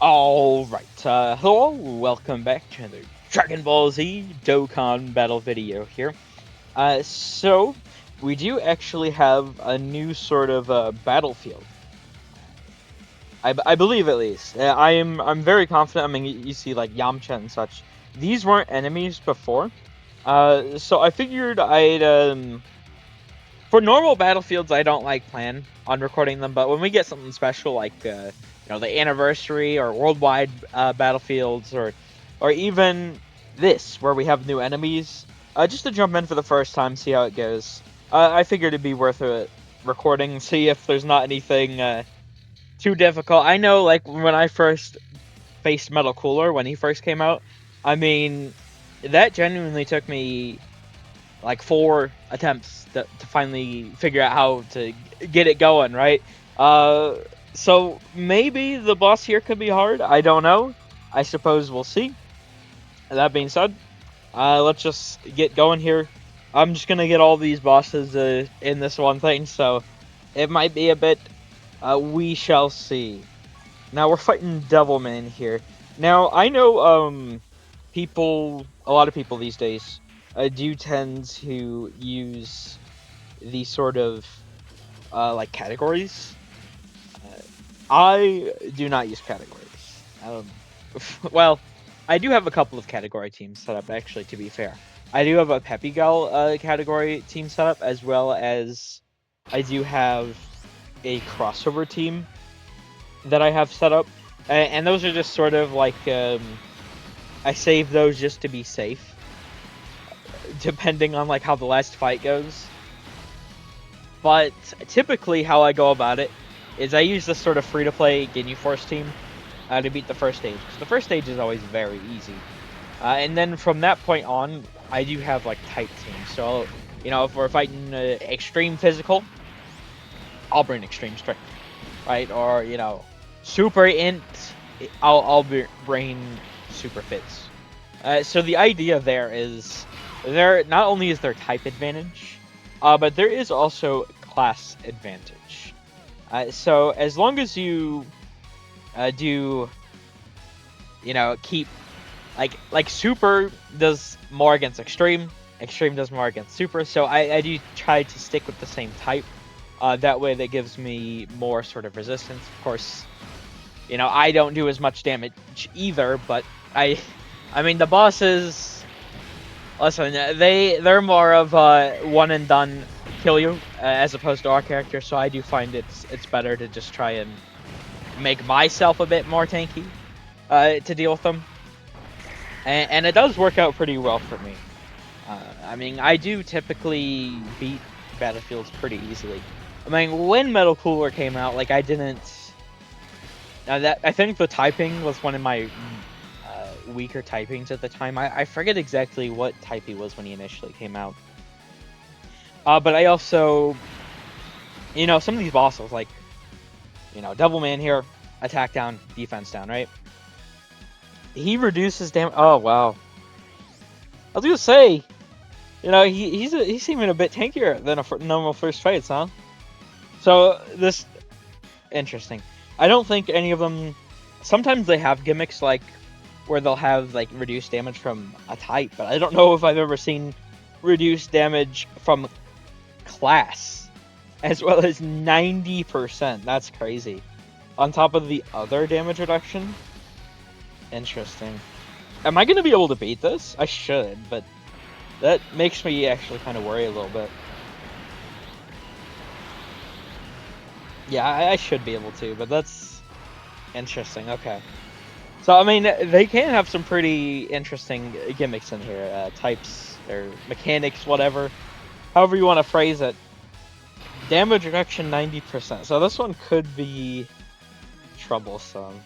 Alright, hello, welcome back to another Dragon Ball Z Dokkan battle video here. So, we do actually have a new sort of battlefield. I believe at least. I'm very confident. I mean, you see like Yamcha and such. These weren't enemies before. So I figured for normal battlefields, I don't like plan on recording them, but when we get something special like the anniversary or worldwide battlefields, or even this where we have new enemies, just to jump in for the first time, see how it goes. I figured it'd be worth a recording, see if there's not anything too difficult. I know, like when I first faced Metal Cooler when he first came out, I mean, that genuinely took me like 4 attempts to finally figure out how to get it going, right? Uh, so maybe the boss here could be hard. I don't know. I suppose we'll see. That being said, let's just get going here. I'm just gonna get all these bosses in this one thing, so it might be a bit. We shall see. Now we're fighting Devilman here. Now I know a lot of people these days do tend to use these sort of like categories. Uh, I do not use categories. Well, I do have a couple of category teams set up. Actually, to be fair, I do have a Peppy Gal category team set up, as well as I do have a crossover team that I have set up, and those are just sort of like I save those just to be safe, depending on like how the last fight goes. But typically, how I go about it is I use this sort of free-to-play Ginyu Force team to beat the first stage. The first stage is always very easy, and then from that point on, I do have like type teams. So if we're fighting extreme physical, I'll bring extreme strength, right? Or super int, I'll bring super fits. So the idea there is not only is there type advantage, but there is also class advantage. So as long as you do, keep like super does more against extreme, extreme does more against super. So I do try to stick with the same type. That way, that gives me more sort of resistance. Of course, I don't do as much damage either, but I mean, the bosses, listen, they're more of a one and done kill you as opposed to our character. So I do find it's better to just try and make myself a bit more tanky to deal with them, and it does work out pretty well for me. I mean, I do typically beat battlefields pretty easily. I mean, when Metal Cooler came out, like I didn't. That I think the typing was one of my weaker typings at the time. I forget exactly what type he was when he initially came out. But I also, some of these bosses, like, Devilman here, attack down, defense down, right? He reduces damage. Oh wow! I was gonna say, he's even a bit tankier than a normal first fights, huh? So this interesting. I don't think any of them. Sometimes they have gimmicks like where they'll have like reduced damage from a type, but I don't know if I've ever seen reduced damage from class as well as 90%. That's crazy. On top of the other damage reduction. Interesting. Am I gonna be able to beat this? I should, but that makes me actually kind of worry a little bit. Yeah, I should be able to, but that's interesting. Okay. So, I mean, they can have some pretty interesting gimmicks in here. Types, or mechanics, whatever. However you want to phrase it. Damage reduction 90%. So this one could be troublesome.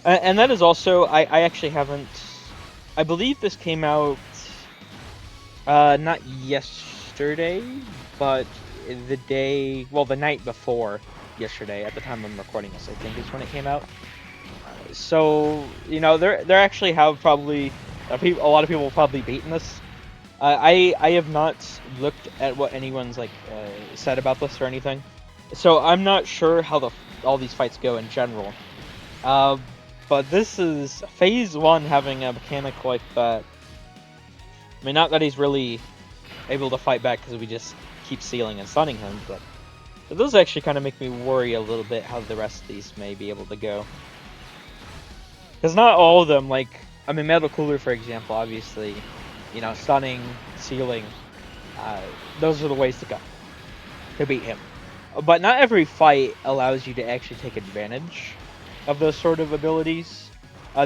And that is also, I actually haven't... I believe this came out not yesterday, but the night before yesterday, at the time I'm recording this, I think is when it came out. So, there actually have probably, a lot of people have probably beaten this. I have not looked at what anyone's, said about this or anything. So I'm not sure how all these fights go in general. Uh, but this is Phase 1 having a mechanic like that. I mean, not that he's really able to fight back because we just keep sealing and stunning him, but it does actually kind of make me worry a little bit how the rest of these may be able to go. Because not all of them, like, I mean, Metal Cooler, for example, obviously, you know, stunning, sealing, those are the ways to go to beat him. But not every fight allows you to actually take advantage of those sort of abilities.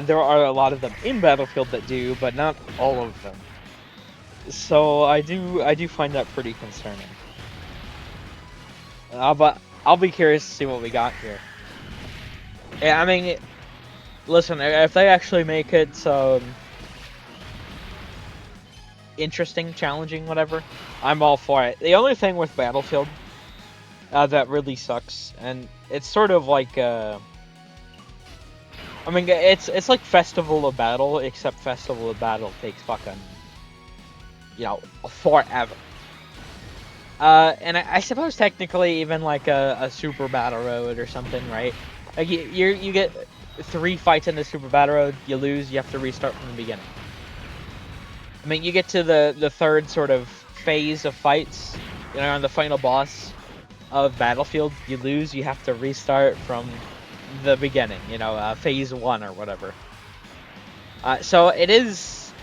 There are a lot of them in Battlefield that do, but not all of them. So I do find that pretty concerning. But I'll be curious to see what we got here. Yeah, I mean, listen, if they actually make it interesting, challenging, whatever, I'm all for it. The only thing with Battlefield that really sucks, and it's sort of like I mean, it's like Festival of Battle, except Festival of Battle takes fucking, you know, forever. And I suppose technically even like a Super Battle Road or something, right? Like you get 3 fights in the Super Battle Road, you lose, you have to restart from the beginning. I mean, you get to the third sort of phase of fights, you know, on the final boss of Battlefield, you lose, you have to restart from the beginning, you know, phase 1 or whatever. So it is,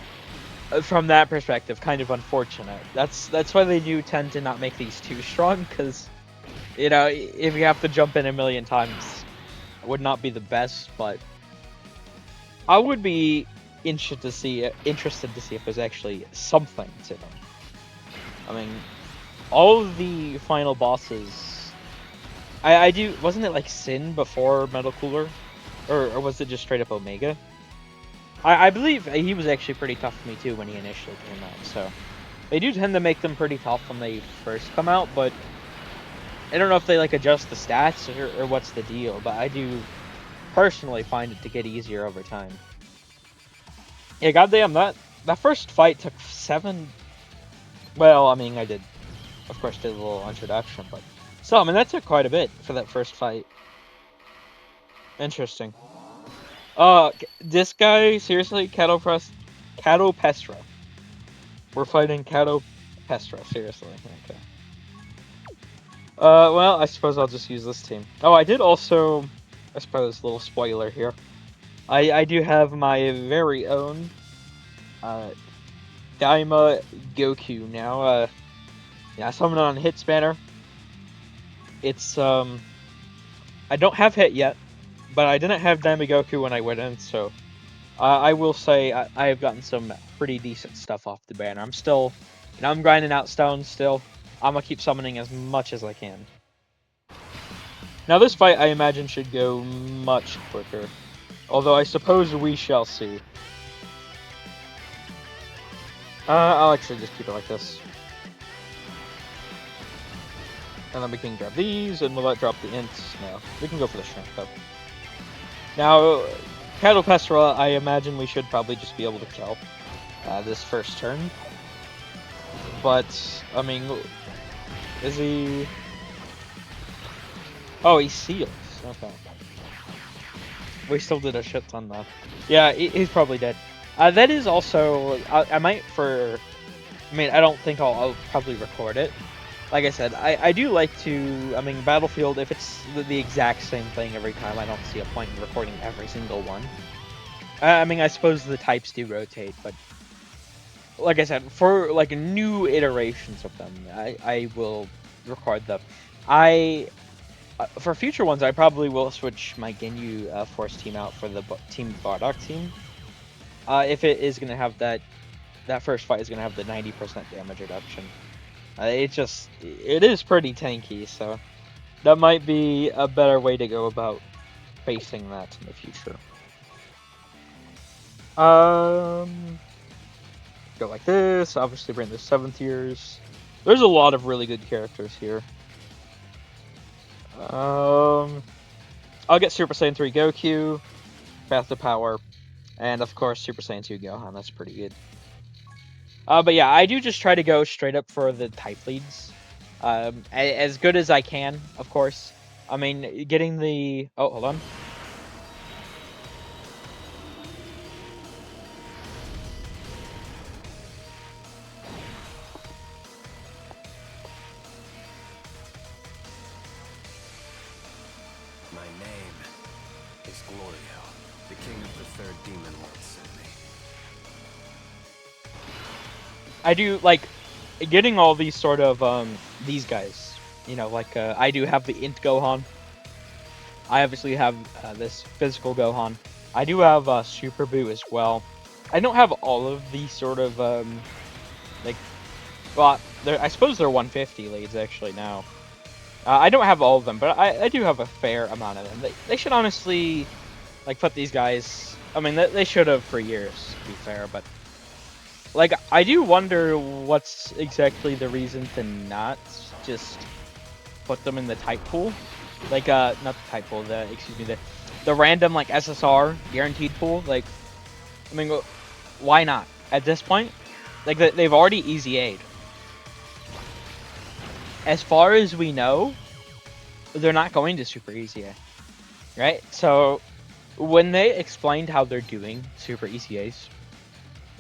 from that perspective, kind of unfortunate. That's why they do tend to not make these too strong, because, you know, if you have to jump in a million times, it would not be the best, but I would be interested to see if there's actually something to them. I mean, all of the final bosses, I do, wasn't it like Sin before Metal Cooler, or was it just straight up Omega? I believe he was actually pretty tough for me too when he initially came out. So they do tend to make them pretty tough when they first come out, but I don't know if they like adjust the stats or what's the deal. But I do personally find it to get easier over time. Yeah, goddamn, that first fight took 7. Well, I mean, I did, of course, did a little introduction, but so I mean that took quite a bit for that first fight. Interesting. This guy, seriously, Cato Pestra. We're fighting Cato Pestra, seriously. Okay. Well, I suppose I'll just use this team. Oh, I did also, I suppose, little spoiler here. I do have my very own, uh, Daima Goku now. Yeah, I summoned on Hit Spanner. It's, I don't have Hit yet, but I didn't have Daima Goku when I went in, so I will say I have gotten some pretty decent stuff off the banner. I'm still, you know, I'm grinding out stones still. I'm gonna keep summoning as much as I can. Now this fight, I imagine, should go much quicker. Although I suppose we shall see. I'll actually just keep it like this. And then we can grab these, and will that drop the ints? No. We can go for the shrimp, though. Now, Cattle Pestra, I imagine we should probably just be able to kill this first turn. But, I mean, is he... Oh, he seals. Okay. We still did a shit ton, though. Yeah, he's probably dead. That is also... I might for... I mean, I don't think I'll probably record it. Like I said, I do like to... I mean, Battlefield, if it's the exact same thing every time, I don't see a point in recording every single one. I mean, I suppose the types do rotate, but... Like I said, for, like, new iterations of them, I will record them. For future ones, I probably will switch my Ginyu Force team out for the Team Bardock team. If it is going to have that first fight is going to have the 90% damage reduction. It is pretty tanky, so that might be a better way to go about facing that in the future. Go like this, obviously bring the 7th tiers. There's a lot of really good characters here. I'll get Super Saiyan 3 Goku, Path to Power, and of course Super Saiyan 2 Gohan, that's pretty good. But yeah, I do just try to go straight up for the type leads. As good as I can, of course. I mean, getting the... Oh, hold on. His Glorio, the king of the third demon world, sent me. I do like getting all these sort of these guys. You know, like I do have the Int Gohan. I obviously have this physical Gohan. I do have Super Boo as well. I don't have all of these sort of like, well, I suppose they're 150 leads actually now. I don't have all of them, but I do have a fair amount of them. They should honestly like put these guys. I mean, they should have for years, to be fair. But like, I do wonder what's exactly the reason to not just put them in the type pool. Like, not the type pool. The random like SSR guaranteed pool. Like, I mean, why not? At this point, like they've already easy A'd. As far as we know, they're not going to Super Easy A, right? So when they explained how they're doing Super Easy A's,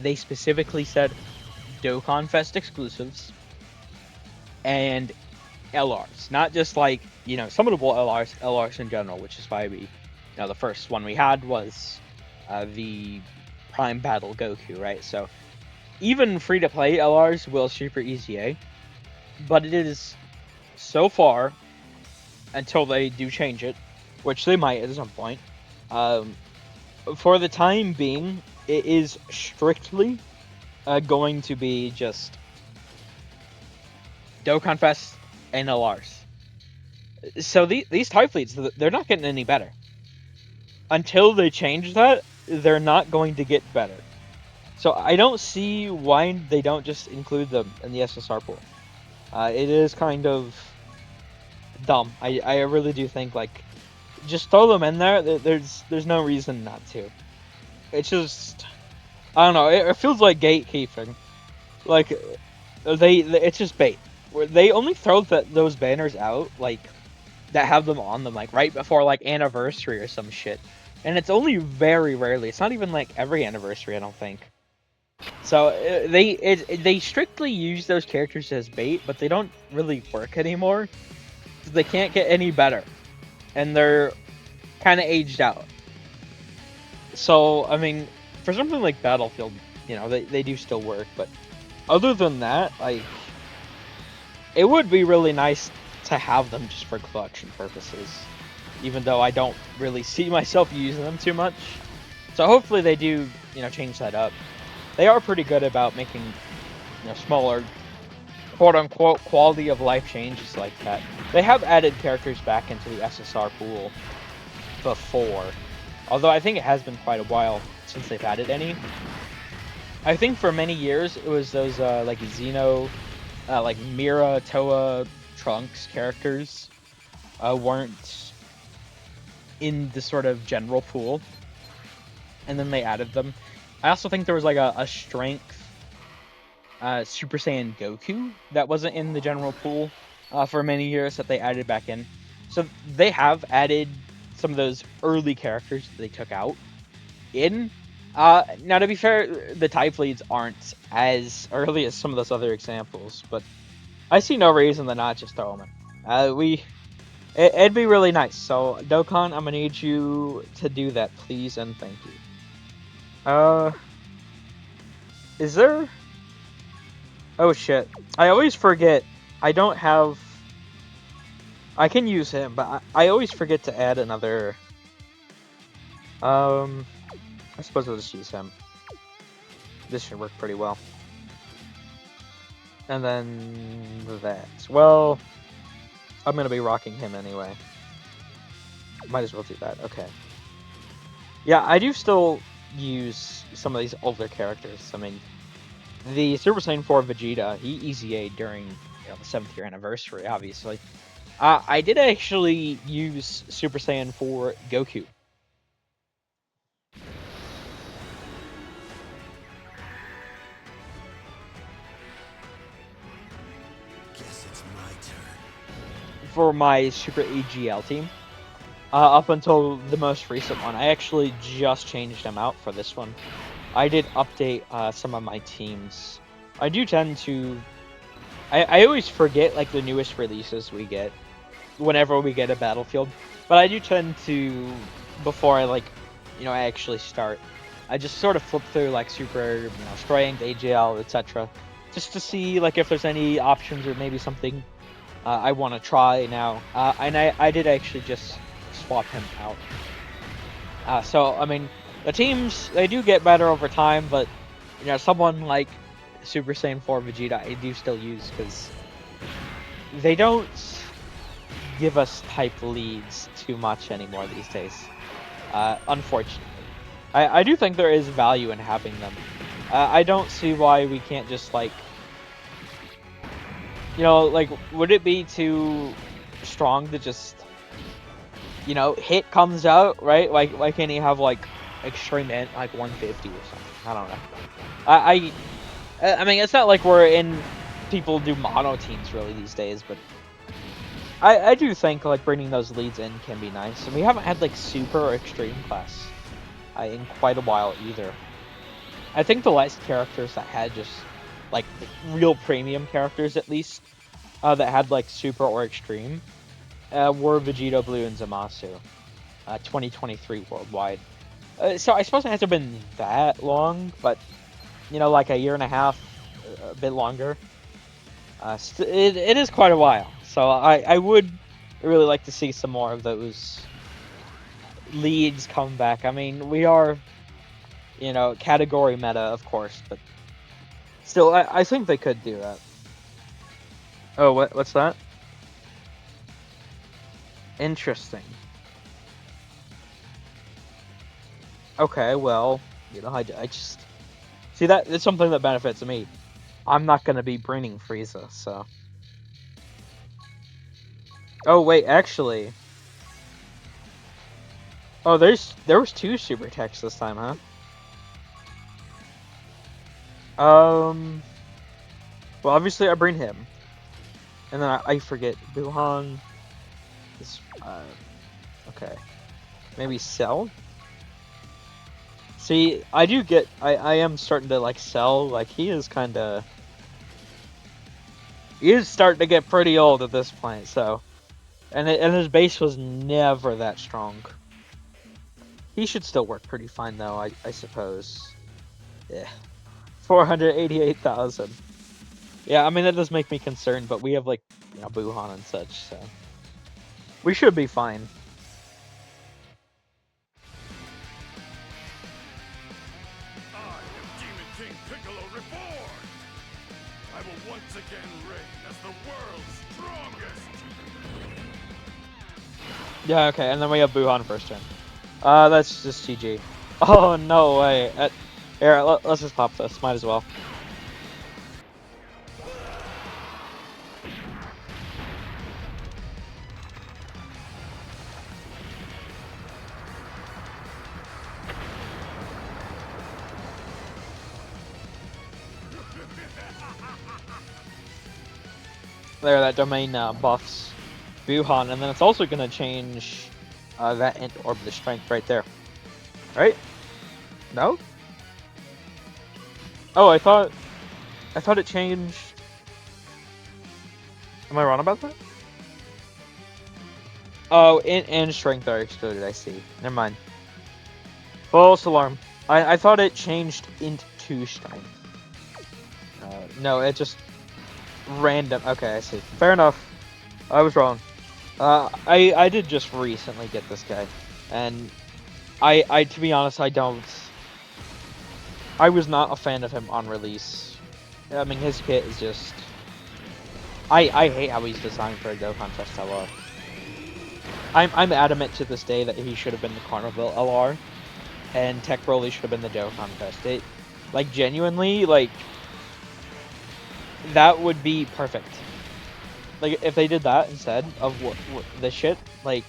they specifically said Dokkan Fest exclusives and LRs, not just like, you know, summonable LRs in general, which is why we, you know, the first one we had was the Prime Battle Goku, right? So even free to play LRs will Super Easy A, but it is so far until they do change it, which they might at some point. For the time being, it is strictly going to be just Dokkan Fest and LRs. So these type leads, they're not getting any better. Until they change that, they're not going to get better. So I don't see why they don't just include them in the SSR pool. It is kind of dumb. I really do think, like, just throw them in there. There's no reason not to. It's just, I don't know. It feels like gatekeeping. Like it's just bait. Where they only throw those banners out like that have them on them like right before like anniversary or some shit, and it's only very rarely. It's not even like every anniversary, I don't think. So they strictly use those characters as bait, but they don't really work anymore. They can't get any better, and they're kind of aged out. So I mean, for something like Battlefield, you know, they do still work, but other than that, like, it would be really nice to have them just for collection purposes, even though I don't really see myself using them too much. So hopefully they do, you know, change that up. They are pretty good about making, you know, smaller, quote-unquote, quality of life changes like that. They have added characters back into the SSR pool before, although I think it has been quite a while since they've added any. I think for many years it was those like Xeno, like Mira, Toa, Trunks characters weren't in the sort of general pool, and then they added them. I also think there was like a strength Super Saiyan Goku that wasn't in the general pool for many years that they added back in. So they have added some of those early characters that they took out in. Now, to be fair, the type leads aren't as early as some of those other examples, but I see no reason to not just throw them in. It'd be really nice. So, Dokkan, I'm gonna need you to do that, please and thank you. Is there? Oh shit! I always forget. I don't have. I can use him, but I always forget to add another. I suppose I'll just use him. This should work pretty well. And then that. Well, I'm gonna be rocking him anyway. Might as well do that. Okay. Yeah, I do still use some of these older characters. I mean, the Super Saiyan 4 Vegeta, he Easy A'd during, you know, the 7th year anniversary, obviously. I did actually use Super Saiyan 4 Goku. Guess it's my turn. For my Super EGL team. Up until the most recent one. I actually just changed them out for this one. I did update some of my teams. I do tend to... I always forget, like, the newest releases we get whenever we get a Battlefield. But I do tend to before I I actually start. I just sort of flip through like super, strength, AGL, etc., just to see like if there's any options or maybe something I want to try now. And I did actually just swap him out. So I mean, the teams they do get better over time, but someone like Super Saiyan 4 Vegeta I do still use because they don't give us type leads too much anymore these days. Unfortunately. I do think there is value in having them. I don't see why we can't just would it be too strong to just, hit comes out, right? Why can't he have like extreme int like 150 or something? I don't know. I mean, it's not like we're in people do mono teams really these days, but I do think like bringing those leads in can be nice, and we haven't had like super or extreme class in quite a while either. I think the last characters that had just like real premium characters at least that had like super or extreme were Vegito Blue and Zamasu, 2023 worldwide. So I suppose it hasn't been that long, but like a year and a half, a bit longer. It is quite a while, so I would really like to see some more of those leads come back. I mean, we are, category meta, of course, but still, I think they could do that. Oh, what's that? Interesting. Okay, well, I just see that it's something that benefits me. I'm not gonna be bringing Frieza, so. Oh wait, actually. Oh, there was two super attacks this time, huh? Well, obviously I bring him, and then I forget Buhan. This, okay, maybe Cell. See, I am starting to like Cell. Like he is starting to get pretty old at this point. So, and his base was never that strong. He should still work pretty fine though, I suppose. Yeah, 488,000. Yeah, I mean that does make me concerned, but we have like Buhan and such, so we should be fine. I am Demon King Piccolo reborn! I will once again reign as the world's strongest! Yeah, okay, and then we have Buhan first turn. That's just GG. Oh no way! Here, let's just pop this. Might as well. There, that domain buffs Buhan, and then it's also gonna change that int orb the strength right there. Right? No? Oh, I thought it changed. Am I wrong about that? Oh, int and strength are excluded. I see. Never mind. False alarm. I thought it changed int to strength. No, it just random. Okay, I see. Fair enough. I was wrong. I did just recently get this guy, and I to be honest, I was not a fan of him on release. I mean, his kit is just. I hate how he's designed for a Dokkan Fest LR. I'm adamant to this day that he should have been the Carnival LR, and Tech Broly should have been the Dokkan Fest. It, like, genuinely, like, that would be perfect. Like, if they did that instead of what this shit, like,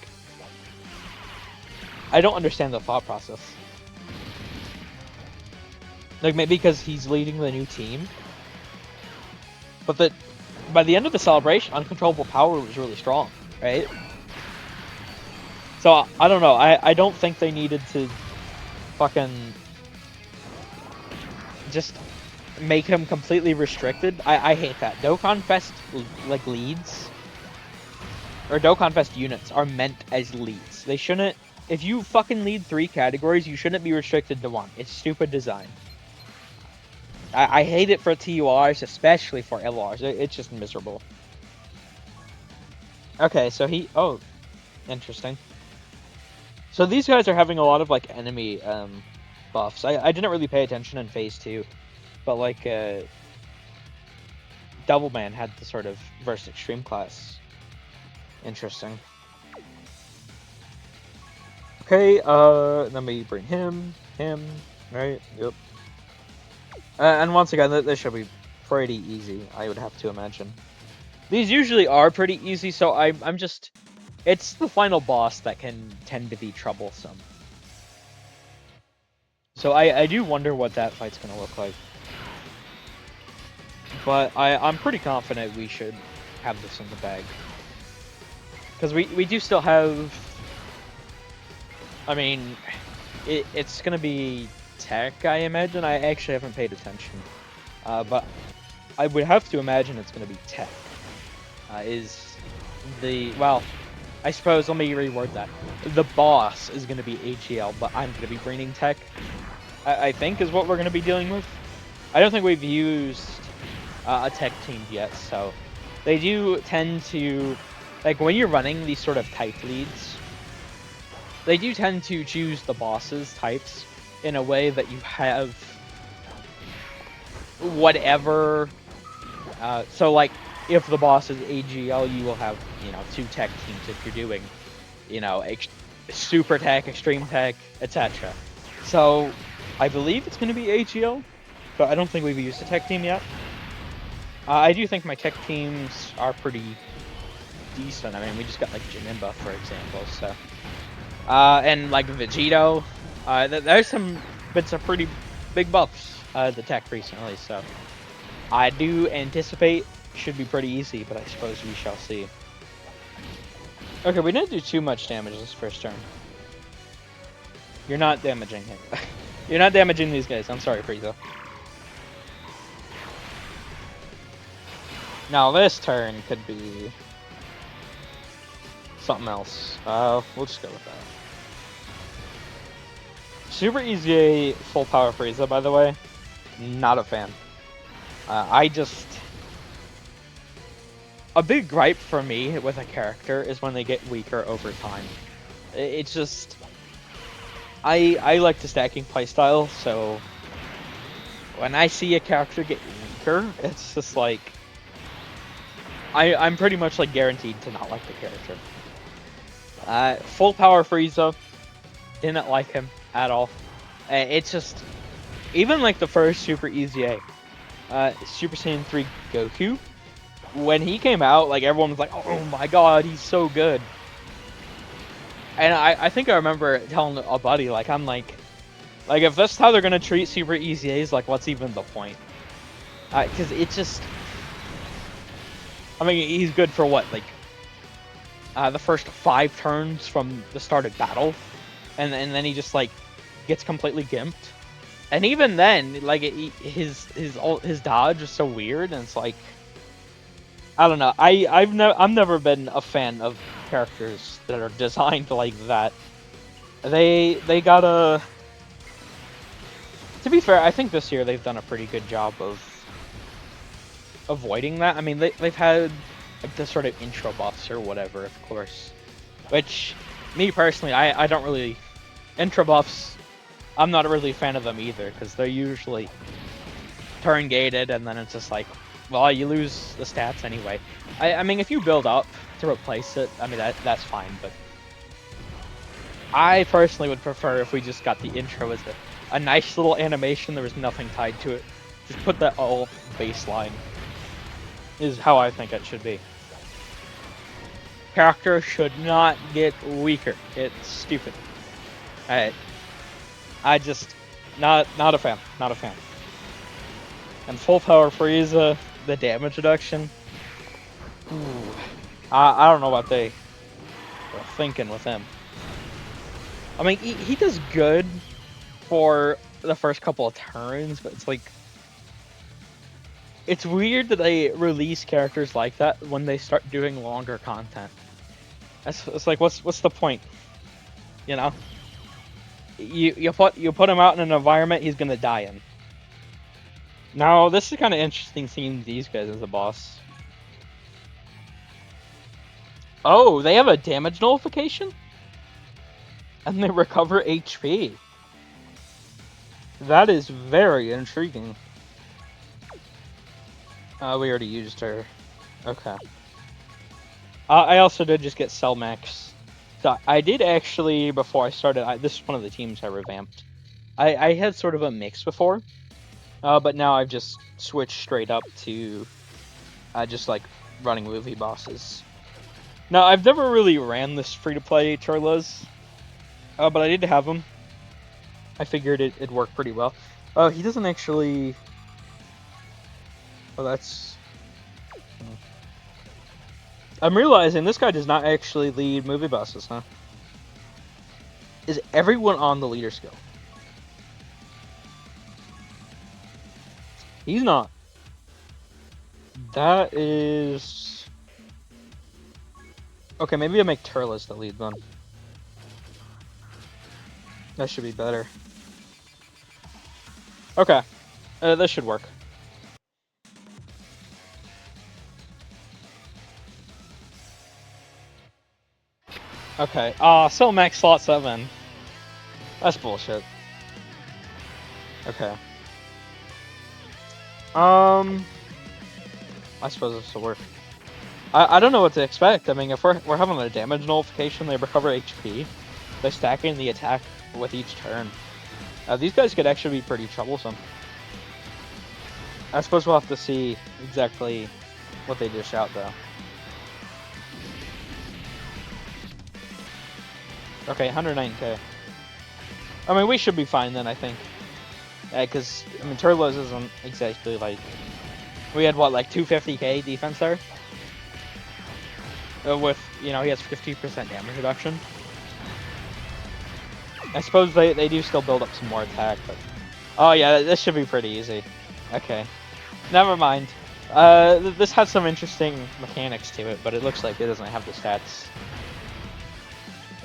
I don't understand the thought process. Like, maybe because he's leading the new team, but by the end of the celebration, Uncontrollable Power was really strong, right? So, I don't know. I don't think they needed to fucking just make him completely restricted. I hate that. Dokkan Fest, leads, or Dokkan Fest units are meant as leads. They shouldn't if you fucking lead 3 categories, you shouldn't be restricted to 1. It's stupid design. I hate it for TURs, especially for LRs. It's just miserable. Okay, so oh, interesting. So these guys are having a lot of like enemy buffs. I didn't really pay attention in phase 2, but like Double Man had the sort of versus extreme class. Interesting. Okay, let me bring him, right? Yep. And once again, this should be pretty easy, I would have to imagine. These usually are pretty easy, so I'm just... It's the final boss that can tend to be troublesome. So I do wonder what that fight's gonna look like. But I'm pretty confident we should have this in the bag. Because we do still have... I mean, it's gonna be tech, I imagine. I actually haven't paid attention. But I would have to imagine it's gonna be tech. Well, I suppose, let me reword that. The boss is gonna be AGL, but I'm gonna be bringing tech. I think is what we're gonna be dealing with. I don't think we've used a tech team yet, so they do tend to, like, when you're running these sort of type leads, they do tend to choose the boss's types in a way that you have whatever. So, like, if the boss is AGL, you will have, 2 tech teams if you're doing, super tech, extreme tech, etc. So, I believe it's going to be AGL, but I don't think we've used a tech team yet. I do think my tech teams are pretty decent. I mean, we just got, like, Janemba, for example, so... and, like, Vegito. There's some bits of pretty big buffs, the tech recently, so... I do anticipate should be pretty easy, but I suppose we shall see. Okay, we didn't do too much damage this first turn. You're not damaging him. You're not damaging these guys. I'm sorry, Frieza. Now this turn could be something else. We'll just go with that. Super easy full power Frieza, by the way. Not a fan. A big gripe for me with a character is when they get weaker over time. It's just... I like the stacking playstyle, so... When I see a character get weaker, it's just like... I'm pretty much like guaranteed to not like the character. Full power Frieza, didn't like him at all. It's just... Even like the first Super Easy A, Super Saiyan 3 Goku, when he came out, like, everyone was like, oh my god, he's so good. And I think I remember telling a buddy, like, I'm like, if that's how they're gonna treat Super Easy A's, like, what's even the point? Because it just... I mean, he's good for what, like, the first 5 turns from the start of battle, and then he just, like, gets completely gimped. And even then, like, his dodge is so weird, and it's like... I don't know. I've never been a fan of characters that are designed like that. They gotta... To be fair, I think this year they've done a pretty good job of avoiding that. I mean, they've had like the sort of intro buffs or whatever, of course. Which, me personally, I don't really... Intro buffs, I'm not really a fan of them either, because they're usually turn-gated, and then it's just like, well, you lose the stats anyway. I mean, if you build up to replace it, I mean, that's fine, but... I personally would prefer if we just got the intro as a nice little animation, there was nothing tied to it. Just put that all baseline, is how I think it should be. Character should not get weaker. It's stupid. I just... Not a fan. Not a fan. And full power Frieza, the damage reduction. Ooh. I don't know what they were thinking with him. I mean, he does good for the first couple of turns, but it's like... It's weird that they release characters like that when they start doing longer content. It's like, what's the point? You know, you put him out in an environment he's gonna die in. Now this is kind of interesting seeing these guys as a boss. Oh, they have a damage nullification, and they recover HP. That is very intriguing. We already used her. Okay. I also did just get Cell Max. So I did actually, before I started, this is one of the teams I revamped. I had sort of a mix before, but now I've just switched straight up to just like running movie bosses. Now, I've never really ran this free-to-play Turles, but I did have them. I figured it'd work pretty well. Oh, he doesn't actually... Oh, that's... I'm realizing this guy does not actually lead movie bosses, huh? Is everyone on the leader skill? He's not. That is... Okay, maybe I'll make Turles the lead then. That should be better. Okay, this should work. Okay, so max slot 7. That's bullshit. Okay. I suppose this will work. I don't know what to expect. I mean, if we're having a damage nullification, they recover HP. They're stacking the attack with each turn. These guys could actually be pretty troublesome. I suppose we'll have to see exactly what they dish out, though. Okay, 109k. I mean, we should be fine then, I think. Because, I mean, Turles isn't exactly like... We had, what, like 250k defense there? With, you know, he has 50% damage reduction. I suppose they do still build up some more attack, but... Oh yeah, this should be pretty easy. Okay. Never mind. This has some interesting mechanics to it, but it looks like it doesn't have the stats.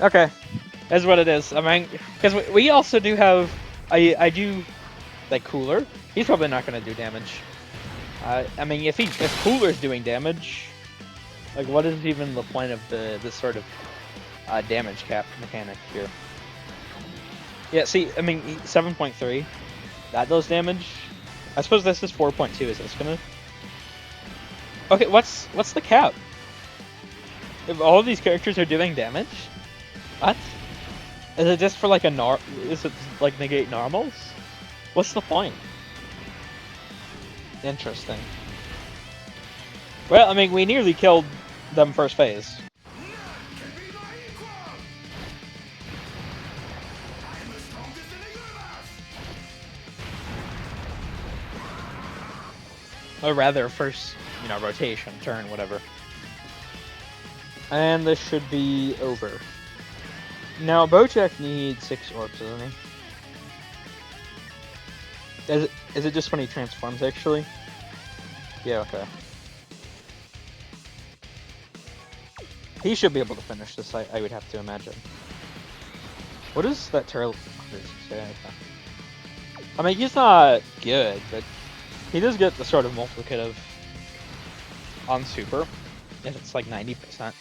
Okay. That's what it is. I mean, because we also do have... I do... Like, Cooler. He's probably not going to do damage. I mean, if Cooler's doing damage... Like, what is even the point of this sort of damage cap mechanic here? Yeah, see, I mean, 7.3, that does damage. I suppose this is 4.2. Is this gonna? Okay, what's the cap? If all of these characters are doing damage, what? Is it just for like a Is it like negate normals? What's the point? Interesting. Well, I mean, we nearly killed them first phase. Or rather, first, you know, rotation, turn, whatever. And this should be over. Now, Bojack needs 6 orbs, doesn't he? Is it just when he transforms, actually? Yeah, okay. He should be able to finish this, I would have to imagine. What is that turtle? I mean, he's not good, but he does get the sort of multiplicative on super, and it's like 90%.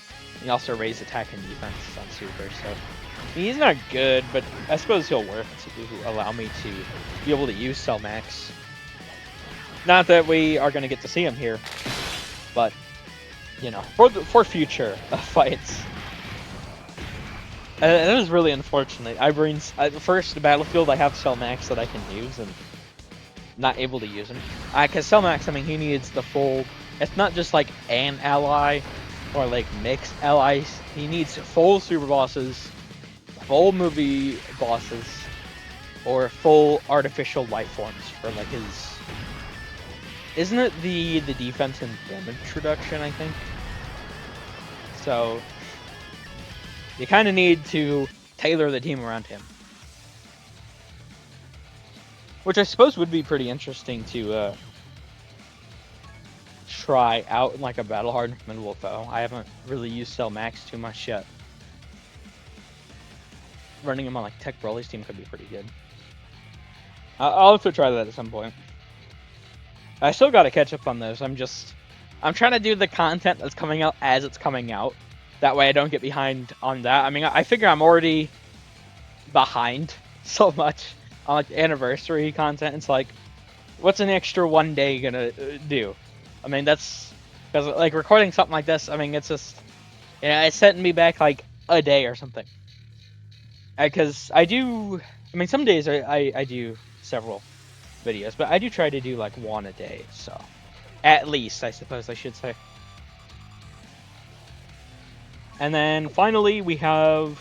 He also raised attack and defense on super, so he's not good, but I suppose he'll work to allow me to be able to use Cell Max. Not that we are going to get to see him here, but you know, for future fights. That is really unfortunate. The first Battlefield I have Cell Max that I can use, and not able to use him. Because Cell Max, I mean, he needs the full... It's not just like an ally, or like mixed allies. He needs full super bosses, full movie bosses, or full artificial life forms for like his... Isn't it the defense and damage reduction, I think? So, you kind of need to tailor the team around him. Which I suppose would be pretty interesting to try out in like a battle hardened foe. I haven't really used Cell Max too much yet. running him on like Tech Broly's team could be pretty good. I'll have to try that at some point. I still got to catch up on those. I'm trying to do the content that's coming out as it's coming out. That way I don't get behind on that. I mean, I figure I'm already behind so much on like anniversary content. It's like, what's an extra 1 day gonna do? I mean, that's because like recording something like this. I mean, it's just it's setting me back like a day or something. Because I do. I mean, some days I do several videos, but I do try to do like one a day. So at least I suppose I should say. And then finally we have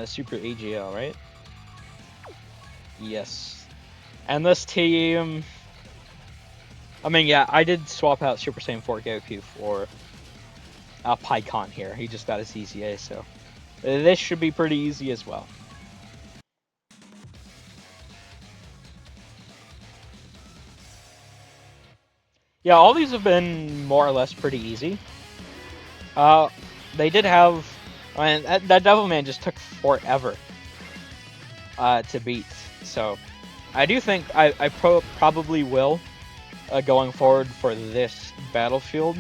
Super AGL, right? Yes. And this team, I mean, yeah, I did swap out Super Saiyan 4 Goku for Pycon here. He just got his EZA, so this should be pretty easy as well. Yeah, all these have been more or less pretty easy. They did have, I mean, that Devilman just took forever to beat, so I do think I probably will, going forward for this battlefield,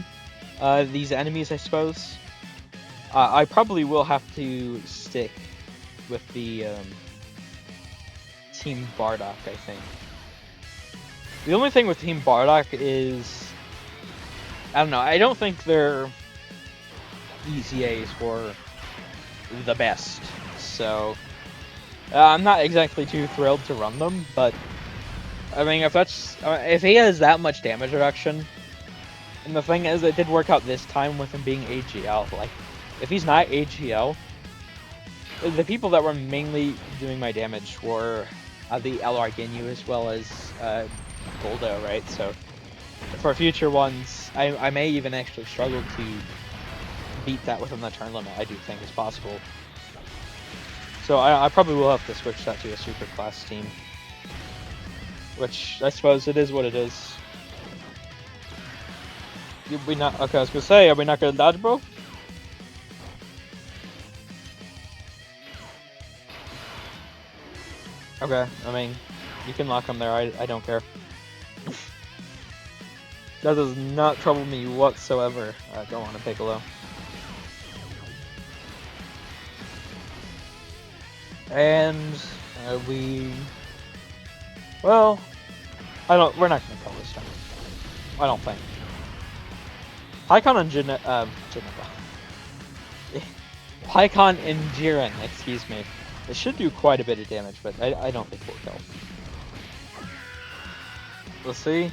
these enemies, I suppose. I probably will have to stick with the Team Bardock, I think. The only thing with Team Bardock is, I don't know, I don't think their EZAs were the best, so I'm not exactly too thrilled to run them, but I mean, if he has that much damage reduction, and the thing is, it did work out this time with him being AGL. Like, if he's not AGL, the people that were mainly doing my damage were the LR Ginyu as well as Goldo, right? So for future ones, I may even actually struggle to beat that within the turn limit. I do think is possible. So I probably will have to switch that to a super class team, which I suppose it is what it is. We not okay? I was gonna say, are we not gonna dodge, bro? Okay, I mean, you can lock him there. I don't care. That does not trouble me whatsoever. Go on, a Piccolo. And well, we're not gonna kill this time. I don't think. Pycon and Pycon and Jiren, excuse me. It should do quite a bit of damage, but I don't think we'll kill. We'll see.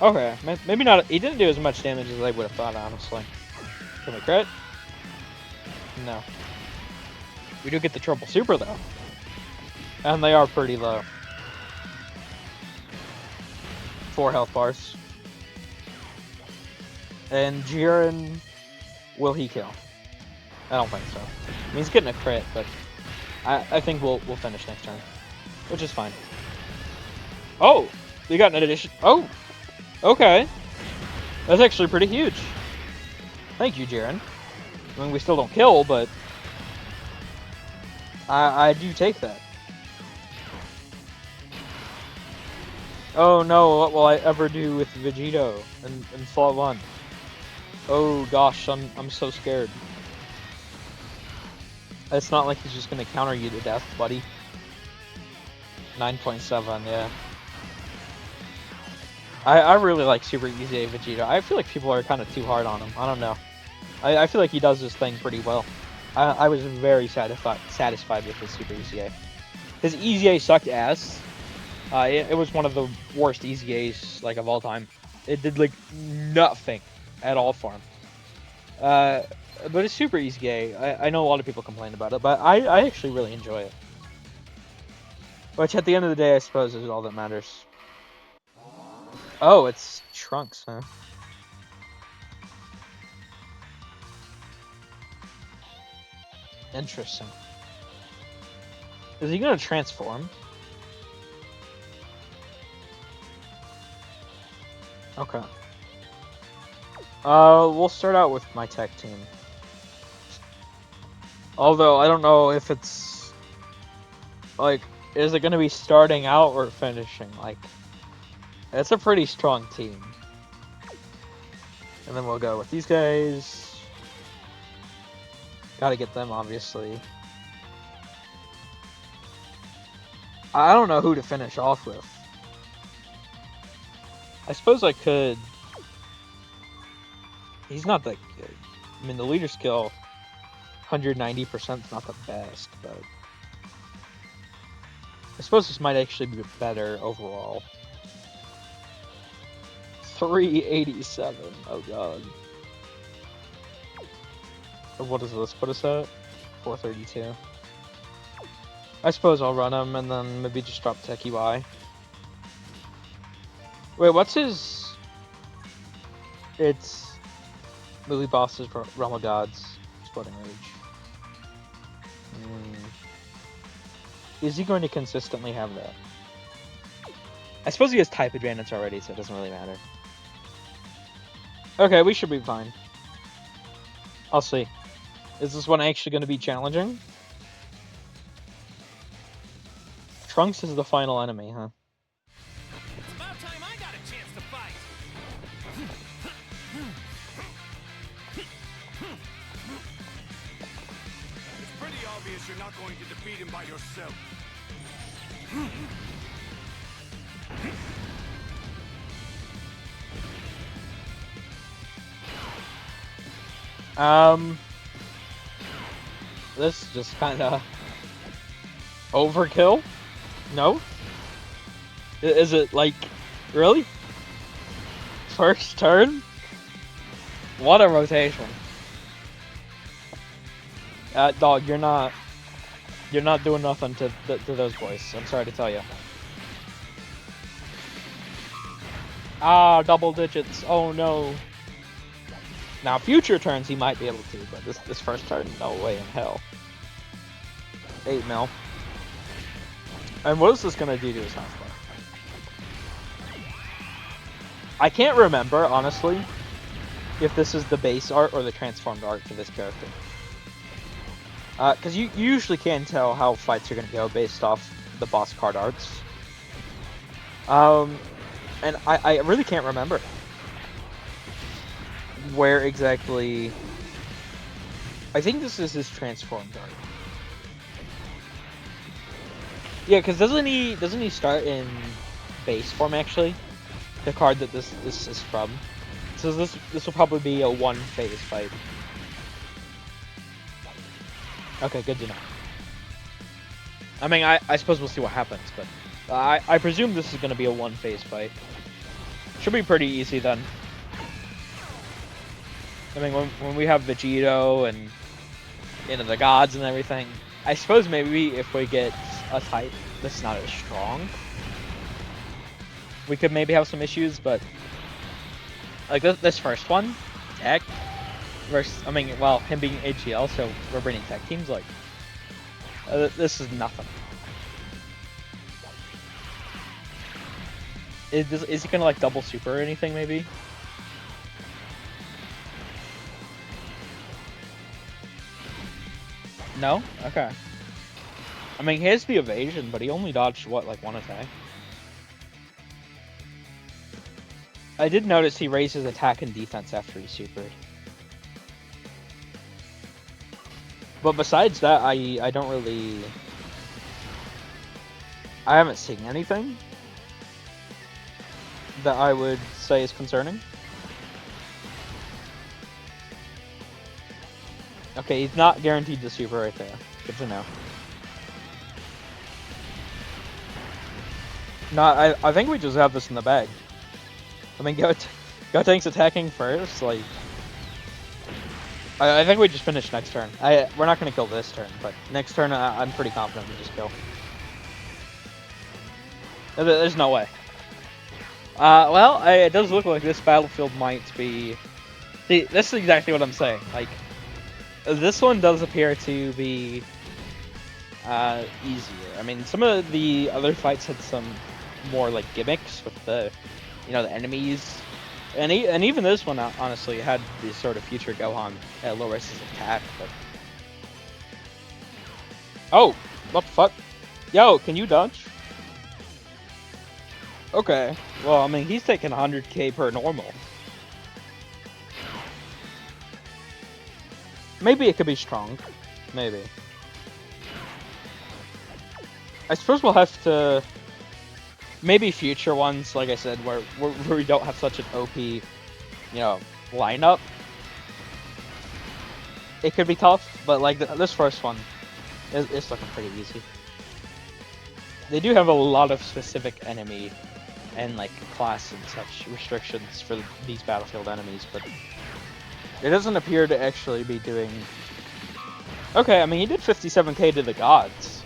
Okay, maybe not. He didn't do as much damage as I would have thought, honestly. Can we crit? No. We do get the triple super, though. And they are pretty low. 4 health bars. And Jiren, will he kill? I don't think so. I mean, he's getting a crit, but I think we'll finish next turn, which is fine. Oh, we got an addition. Oh, okay. That's actually pretty huge. Thank you, Jiren. I mean, we still don't kill, but I do take that. Oh no, what will I ever do with Vegito in slot 1? Oh gosh, I'm so scared. It's not like he's just gonna counter you to death, buddy. 9.7, yeah. I really like Super Easy Vegeta. I feel like people are kind of too hard on him. I don't know. I feel like he does this thing pretty well. I was very satisfied with his Super EZA. His EZA sucked ass. It was one of the worst EZAs like of all time. It did like nothing at all for him. But it's Super EZA. I know a lot of people complain about it, but I actually really enjoy it. Which at the end of the day, I suppose, is all that matters. Oh, it's Trunks, huh? Interesting. Is he gonna transform? Okay. We'll start out with my tech team. Although I don't know if it's like, is it going to be starting out or finishing? Like, it's a pretty strong team. And then we'll go with these guys. Gotta get them, obviously. I don't know who to finish off with. I suppose I could. He's not that good. I mean, the leader skill, 190% is not the best, but I suppose this might actually be better overall. 387. Oh god. What does this put us at? 432. I suppose I'll run him and then maybe just drop Tech UI. Wait, what's his? It's movie bosses, Realm of Gods, Exploding Rage. Is he going to consistently have that? I suppose he has type advantage already, so it doesn't really matter. Okay, we should be fine. I'll see. Is this one actually going to be challenging? Trunks is the final enemy, huh? It's about time I got a chance to fight. It's pretty obvious you're not going to defeat him by yourself. This is just kind of overkill? No? Is it like, really? First turn? What a rotation. Dog, you're not doing nothing to those boys. I'm sorry to tell you. Ah, double digits. Oh no. Now, future turns he might be able to, but this first turn, no way in hell. 8 mil. And what is this gonna do to his health bar? I can't remember, honestly, if this is the base art or the transformed art for this character. Because you usually can tell how fights are gonna go based off the boss card arts. And I really can't remember where exactly. I think this is his transformed art. Yeah, because doesn't he start in base form actually? The card that this is from. So this will probably be a one phase fight. Okay, good to know. I mean, I suppose we'll see what happens, but I presume this is going to be a one phase fight. Should be pretty easy then. I mean, when we have Vegito and the gods and everything, I suppose maybe if we get a type that's not as strong, we could maybe have some issues. But like this first one, Tech versus, I mean, well, him being AGL, so we're bringing Tech teams, like this is nothing. Is he gonna like double super or anything maybe? No? Okay. I mean, he has the evasion, but he only dodged, what, like one attack? I did notice he raised his attack and defense after he supered. But besides that, I don't really... I haven't seen anything that I would say is concerning. Okay, he's not guaranteed to super right there. Good to know. No, I think we just have this in the bag. I mean, Gotenks attacking first, like... I think we just finish next turn. We're not going to kill this turn, but next turn I'm pretty confident we just kill. There's no way. Well, it does look like this battlefield might be... See, this is exactly what I'm saying. Like, this one does appear to be easier. I mean, some of the other fights had some more like gimmicks with the, the enemies, and even this one honestly had this sort of future Gohan lowers his attack. But Oh, what the fuck? Yo, can you dodge? Okay. Well, I mean, he's taking 100k per normal. Maybe it could be strong. Maybe. I suppose we'll have to... Maybe future ones, like I said, where we don't have such an OP, you know, lineup. It could be tough, but like this first one is looking pretty easy. They do have a lot of specific enemy and like class and such restrictions for these battlefield enemies, but it doesn't appear to actually be doing... Okay, I mean, he did 57k to the gods.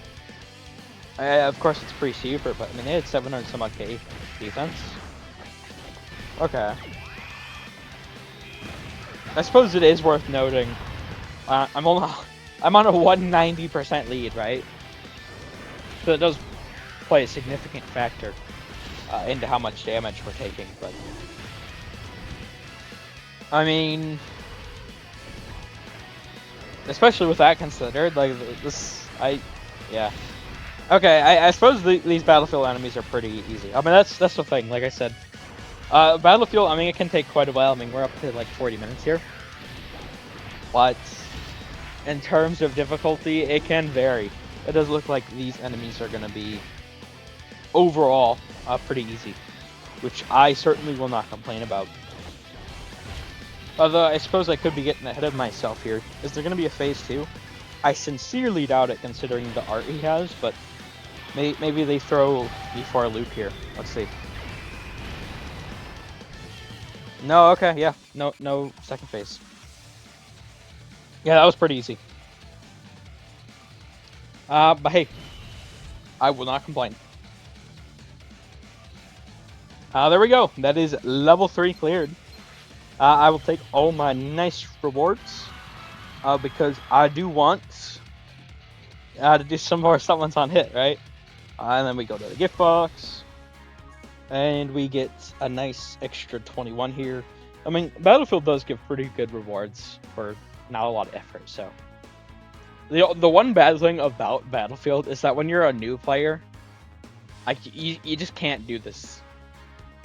Of course, it's pretty super, but I mean, they had 700 some odd k defense. Okay. I suppose it is worth noting. I'm on a 190% lead, right? So it does play a significant factor into how much damage we're taking, but I mean, especially with that considered, like yeah. Okay, I suppose these battlefield enemies are pretty easy. I mean, that's the thing. Like I said, battlefield. I mean, it can take quite a while. I mean, we're up to like 40 minutes here, but in terms of difficulty, it can vary. It does look like these enemies are going to be overall pretty easy, which I certainly will not complain about. Although I suppose I could be getting ahead of myself here. Is there going to be a phase 2? I sincerely doubt it, considering the art he has, but maybe they throw me for a loop here. Let's see. No, okay, yeah, no second phase. Yeah, that was pretty easy. But hey, I will not complain. There we go. That is level 3 cleared. I will take all my nice rewards because I do want to do some more summons on hit, right? And then we go to the gift box, and we get a nice extra 21 here. I mean, Battlefield does give pretty good rewards for not a lot of effort, so. The one bad thing about Battlefield is that when you're a new player, like you just can't do this.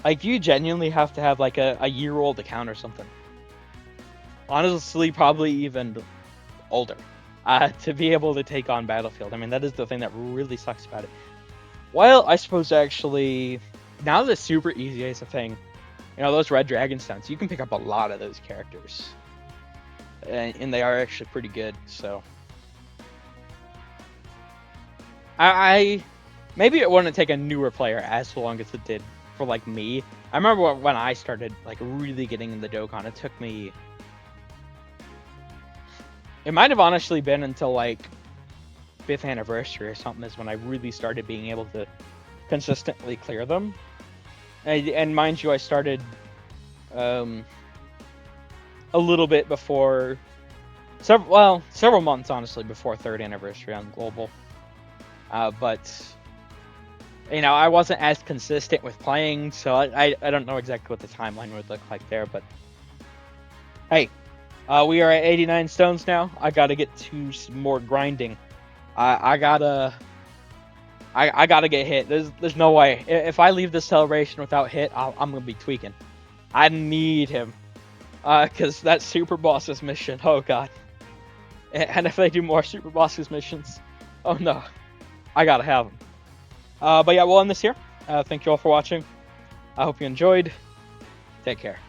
Like, you genuinely have to have like a year-old account or something. Honestly, probably even older to be able to take on Battlefield. I mean, that is the thing that really sucks about it. Well, I suppose actually, now that super easy is a thing, you know, those red dragon stones, you can pick up a lot of those characters. And they are actually pretty good, so. I maybe it wouldn't take a newer player as long as it did for like me. I remember when I started like really getting into Dokkan, it took me. It might have honestly been until like 5th anniversary or something is when I really started being able to consistently clear them. And mind you, I started a little bit before several months honestly before 3rd anniversary on global. But you know, I wasn't as consistent with playing, so I don't know exactly what the timeline would look like there, but hey, we are at 89 stones now. I gotta get to some more grinding. I gotta get hit. There's no way. If I leave this celebration without hit, I'm gonna be tweaking. I need him, cause that super bosses mission. Oh god. And if they do more super bosses missions, oh no, I gotta have them. But yeah, we'll end this here. Thank you all for watching. I hope you enjoyed. Take care.